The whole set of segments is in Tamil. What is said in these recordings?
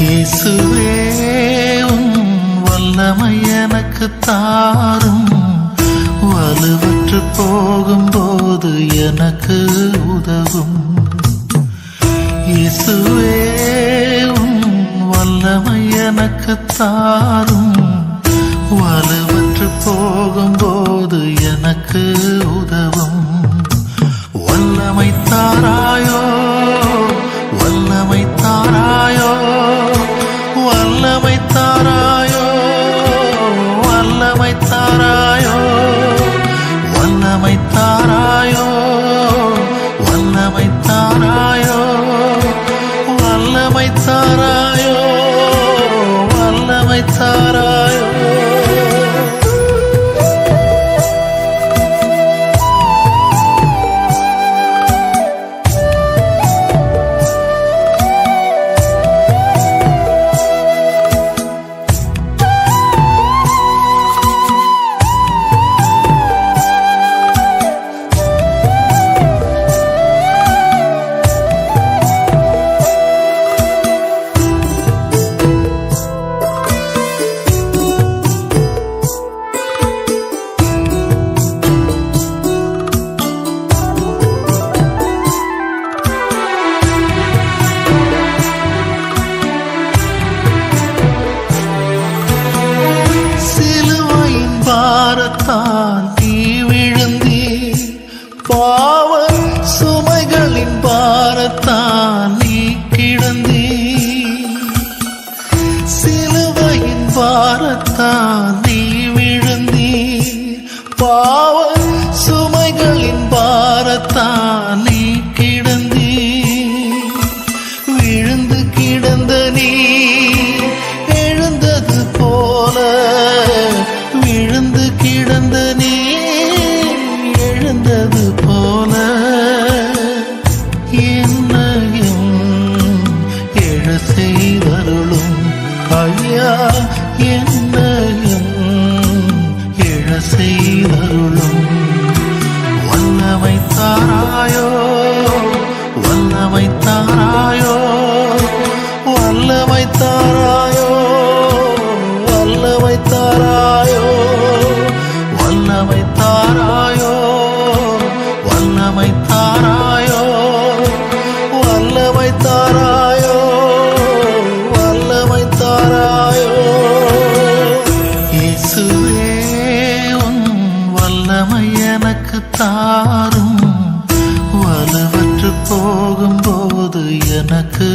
இயேசுவே உம் வல்லமை எனக்கு தாரும், வலுவற்று போகும்போது எனக்கு உதவும். இயேசுவே உம் வல்லமை எனக்கு தாரும், வலுவற்று போகும்போது எனக்கு உதவும். வல்லமை தாராயோ, வல்லமை தாராயோ, வல்லமை தாராயோ, வல்லமை தாராயோ, வல்லமை தாராயோ, வல்லமை தாராயோ, வல்லமை தாராயோ, வல்லமை தாராயோ. பாரத்தால் நீ விழுந்தீர், பாவ சுமைகளின் பாரத்தால் நீ கிடந்தீர். சிலுவையின் பாரத்தால் நீ விழுந்தீர், பாவ சுமைகளின் பாரத்தால் நீ கிடந்தீர். விழுந்து கிடந்த நீ எழுந்தது போல, விழுந்து கிடந்த நீ எழுந்தது போல, என்னையும் எழ செய்தருளும் ஐயா, என்னையும் எழ செய்தருளும். வல்லமை தாராயோ, வல்லமை தாராயோ, வல்லமை தாராயோ, வல்லமை தாராயோ, வல்லமை தாராயோ, வல்லமை தாராயோ, வல்லமை தாராயோ, வல்லமை தாராயோ. இயேசுவே உம் வல்லமை எனக்கு தாரும், வலுவற்று போகும்போது எனக்கு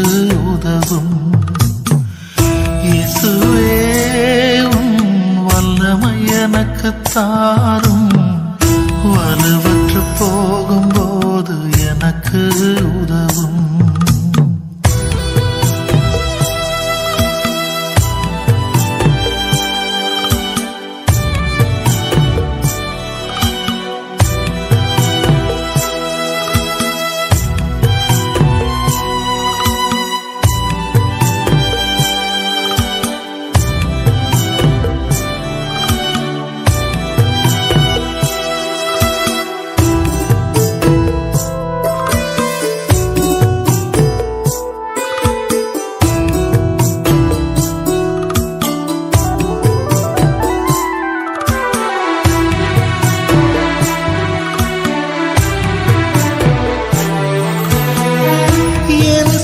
உதவும். இயேசுவே உம் வல்லமை எனக்கு தாரும், வலுவற்று போகும்போது எனக்கு உதவும்.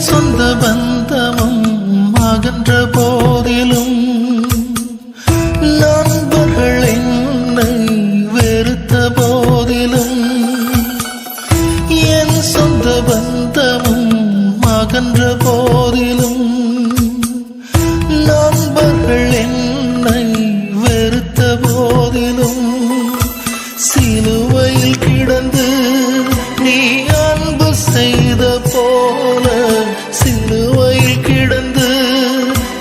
சொந்த பந்தமும் அகன்ற போதிலும், நண்பர்கள் என்னை வெறுத்த போதிலும், என் சொந்த பந்தமும் அகன்ற போதிலும், நண்பர்கள் என்னை வெறுத்த போதிலும், சிலுவையில் கிடந்து நீ அன்பு செய்த போல, சிலுவையில் கிடந்து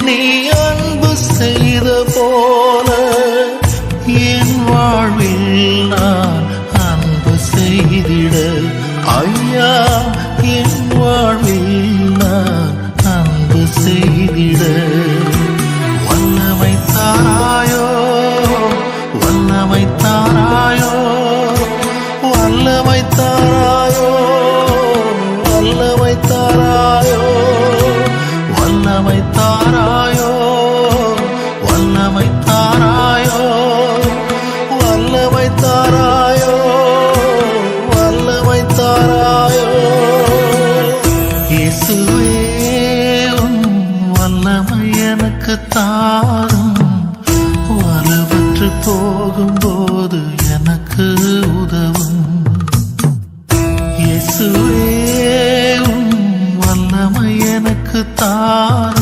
நீ அன்பு செய்த போல, என் வாழ்வில் நான் அன்பு செய்திட ஐயா, என் வாழ்வில் நான் அன்பு செய்திட. வல்லமை தாராயோ, வல்லமை தாராயோ, வல்லமை தாராயோ, வல்லமை தாராயோ, வல்லமை வல்லமை தாராயோ வல்லமை தாராயோ வல்லமை தாராயோ வல்லமை தாராயோ இயேசுவே உம் வல்லமை எனக்கு தாரும் வலுவற்று போகும்போது எனக்கு உதவும் இயேசுவே உம் வல்லமை எனக்கு தாரும்